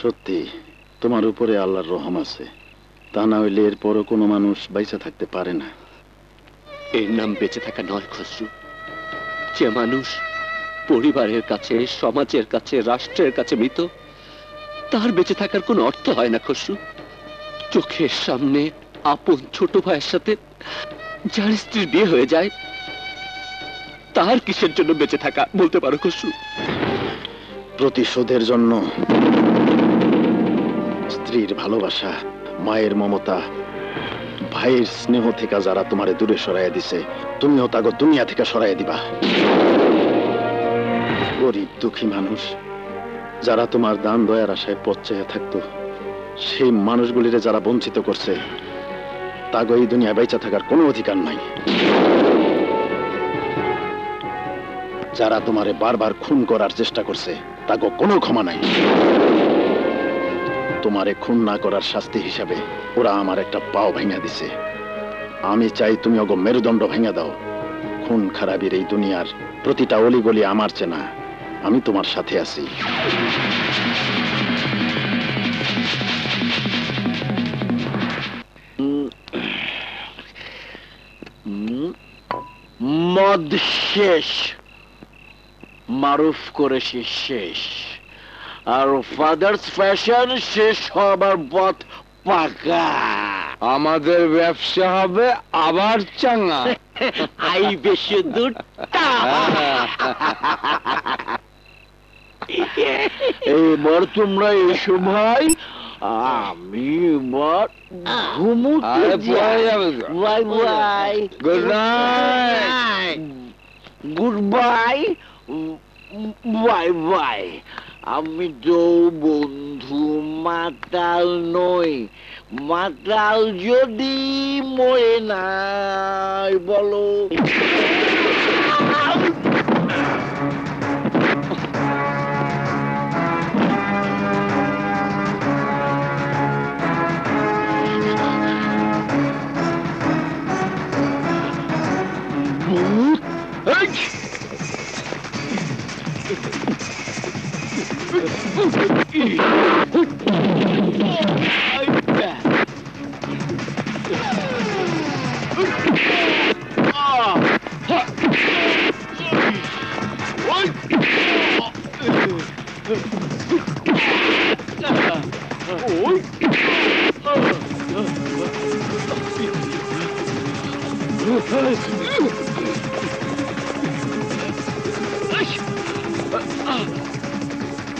সত্যি তোমার উপরে আল্লাহর রহম আছে, তা না হইলে এরপরও কোনো মানুষ বাইচা থাকতে পারে না। এর নাম বেঁচে থাকা নয় খসরু। যে মানুষ পরিবারের কাছে, সমাজের কাছে, রাষ্ট্রের কাছে মৃত, তার বেঁচে থাকার কোনো অর্থ হয় না খসরু। চোখের সামনে আপন ছোট ভাইয়ের সাথে যার স্ত্রীর বিয়ে হয়ে যায়, তার কিসের জন্য বেঁচে থাকা বলতে পারো খসরু? প্রতিশোধের জন্য। স্ত্রীর ভালোবাসা, মায়ের মমতা, ভাইয়ের স্নেহ থেকে যারা তোমারে দূরে সরাইয়া দিছে, তুমিও তাগো দুনিয়া থেকে সরাইয়া দিবা। গরিব দুঃখী মানুষ যারা তোমার দান দয়ার আশায় পথ চেয়ে থাকতো, সেই মানুষগুলিরে যারা বঞ্চিত করছে, তাগো এই দুনিয়া বেঁচে থাকার কোনো অধিকার নাই। যারা তোমারে বারবার খুন করার চেষ্টা করছে, তাগো কোনো ক্ষমা নাই। তোমারে খুন না করার শাস্তি হিসাবে ওরা আমার একটা পাও ভেঙে দিছে। আমি চাই তুমি ওগো মেরুদণ্ড ভেঙে দাও। খুন খারাপের এই দুনিয়ার প্রতিটা অলিগলি আমার চেনা, আমি তোমার সাথে আছি। মদ শেষ, মারুফ করেছি শেষ, আর ফাদার্স ফ্যাশন শেষ হবার পথ পাকা। আমাদের ব্যবসা হবে আবার চাঙ্গা। আই বেশি দূর এবার তোমরা এসো ভাই, আমি এবার ঘুমোতে যাই। Bye bye, good night, good bye, bye bye. আমি তো বন্ধু মাতাল নই, মাতাল যদি মরে নাই বলো।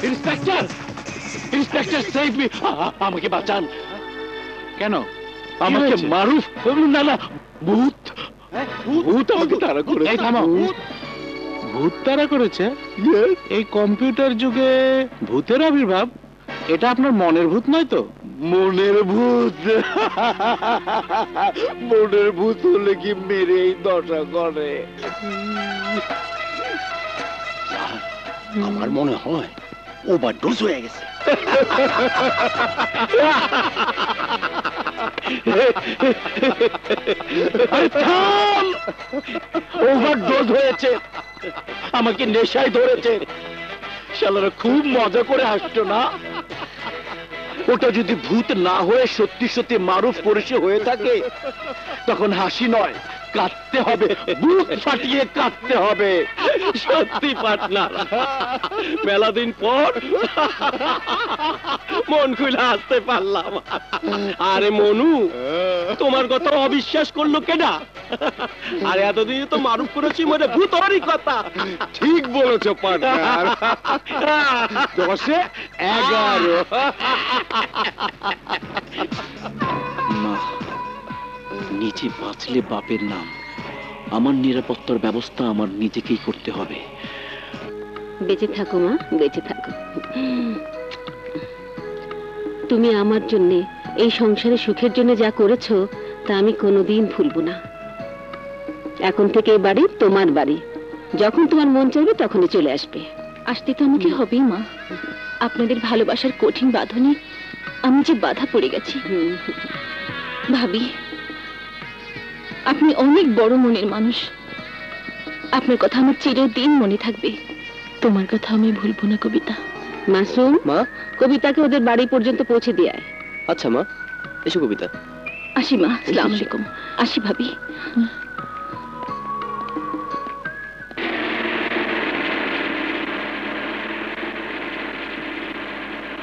ইন্সপেক্টর, ইন্সপেক্টর সেভ মি, আমাকে বাঁচান। কেন? আমাকে মারুফ, না না, ভূত, ভূত আমাকে তাড়া করেছে। এই থামো। ভূত তারা করেছে? এই কম্পিউটার যুগে ভূতের আবির্ভাব, এটা আপনার মনের ভূত নয় তো? মনের ভূত, মনের ভূত হলে কি মেরেই দশা করে? আমার মনে হয় ওভারডোজ হয়ে গেছে। ওভারডোজ হয়েছে, আমাকে নেশায় ধরেছে। শালারা খুব মজা করে হাসতো না? ওটা যদি ভূত না হয়ে সত্যি সত্যি মারুফ করেছে হয়ে থাকে, তখন হাসি নয়, কাঁদতে হবে, বুক ফাটিয়ে কাঁদতে হবে। সত্যি পার্টনার, মেলা দিন পর মন খুলে হাসতে পারলাম। আরে মনু, তোমার কথা অবিশ্বাস করলো কেনা? আরে এতদিন তো মারুফ করেছি মানে ভূত হওয়ারই কথা। ঠিক বলেছো পার্টনার, 10-এ 11। মা, নিজে বাঁচলে বাপের নাম। আমার নিরাপত্তার ব্যবস্থা আমার নিজেকেই করতে হবে। বেঁচে থাকো মা, বেঁচে থাকো। তুমি আমার জন্য, এই সংসারে সুখের জন্য যা করেছো তা আমি কোনোদিন ভুলবো না। এখন থেকে এই বাড়ি তোমার বাড়ি, যখন তোমার মন চাইবে তখনই চলে আসবে। আসতে তো আমাকে হবেই মা, আপনাদের ভালোবাসার কঠিন বাঁধনে আমি যে বাধা পড়ে গেছি। ভাবি, আপনি অনেক বড় মনের মানুষ, আপনার কথা আমার চিরদিন মনে থাকবে। তোমার কথা আমি ভুলবো না কবিতা। মাসুম, মা। কবিতাকে ওদের বাড়ি পর্যন্ত পৌঁছে দিয়ে আয়। আচ্ছা মা, এসো কবিতা। আসি মা, আসসালামু আলাইকুম। আসি ভাবি।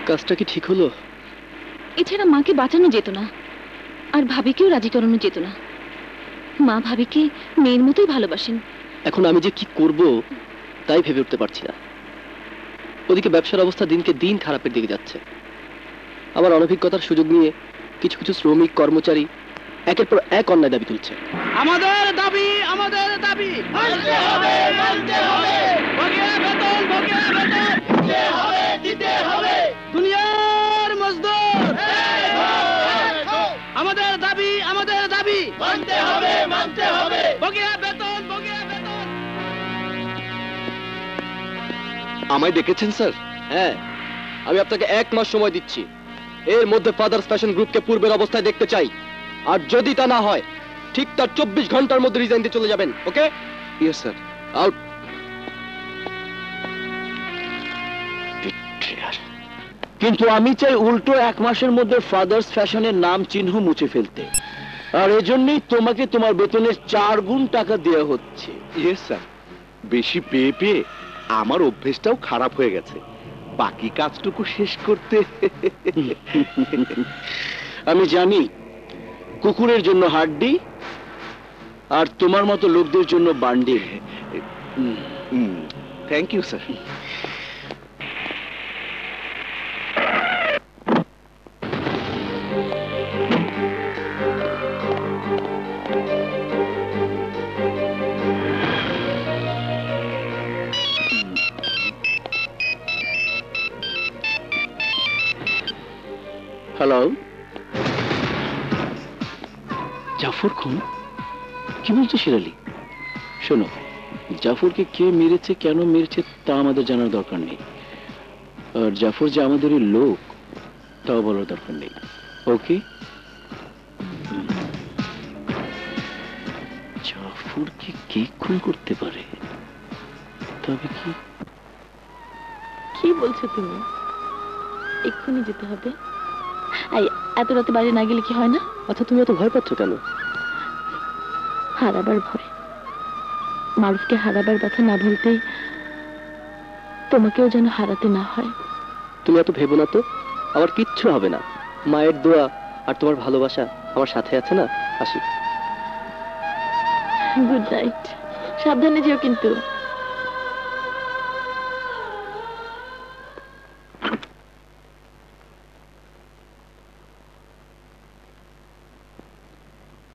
কাজটা কি ঠিক হলো? এছাড়া মাকে বাঁচানো যেত না, আর ভাবিকেও রাজি করানো যেত না। মা ভাবিকে মেয়ের মতোই ভালোবাসেন। এখন আমি যে কি করব তাই ভেবে উঠতে পারছি না। ওদিকে ব্যবসার অবস্থা দিনকে দিন খারাপের দিকে যাচ্ছে। আমার অনভিজ্ঞতার সুযোগ নিয়ে কিছু কিছু শ্রমিক কর্মচারী একের পর এক অন্যায় দাবি তুলছে। আমাদের দাবি, আমাদের দাবি মানতে হবে, মানতে হবে। বকেয়া বেতন, বকেয়া বেতন দিতে হবে, দিতে হবে। দুনিয়ার মজদুর আমাদের দাবি, আমাদের দাবি মানতে হবে, মানতে হবে। বকেয়া বেতন, বকেয়া বেতন। আমায় দেখেছেন স্যার? হ্যাঁ, আমি আপনাকে 1 মাস সময় দিচ্ছি। এর মধ্যে ফাদার্স ফ্যাশন গ্রুপকে পূর্বের অবস্থায় দেখতে চাই। আর যদি তা না হয়, ঠিক তার 24 ঘন্টার মধ্যে রিজাইন দিয়ে চলে যাবেন। ওকে? Yes sir. আউট। কিন্তু আমি চাই উল্টো 1 মাসের মধ্যে ফাদার্স ফ্যাশনের নাম চিহ্ন মুছে ফেলতে। আর এজন্যই তোমাকে তোমার বেতনের 4 গুণ টাকা দেওয়া হচ্ছে। ইয়েস স্যার, বেশি পেয়ে পেয়ে আমার অভ্যেসটাও খারাপ হয়ে গেছে। বাকি কাজটুকু শেষ করতে আমি জানি কুকুরের জন্য হাড্ডি আর তোমার মতো লোকদের জন্য bundle. Thank you sir. Hello, Zafar খুন? কি বলছো শিরালি? শোনো, জাফরকে কে মেরেছে, কেন মেরেছে তা আমাদের জানার দরকার নেই। আর জাফর যে আমাদেরই লোক তাও বলার দরকার নেই। ওকে? জাফরকে কে খুন করতে পারে? তবে কি? কি বলছো তুমি? এক্ষুনি যেতে হবে? এই এত রাতে বাইরে না গেলে কি হয় না? আচ্ছা, তুমি এত ভয় পাচ্ছ কেন? হারাবার ভয়। মারুফকে হারাবার কথা না বলতেই তোমাকেও যেন হারাতে না হয়। তুমি এত ভেবো না তো, আমার কিচ্ছু হবে না। মায়ের দোয়া আর তোমার ভালোবাসা আমার সাথে আছে না। আসি। Good night. সাবধানে যেও কিন্তু।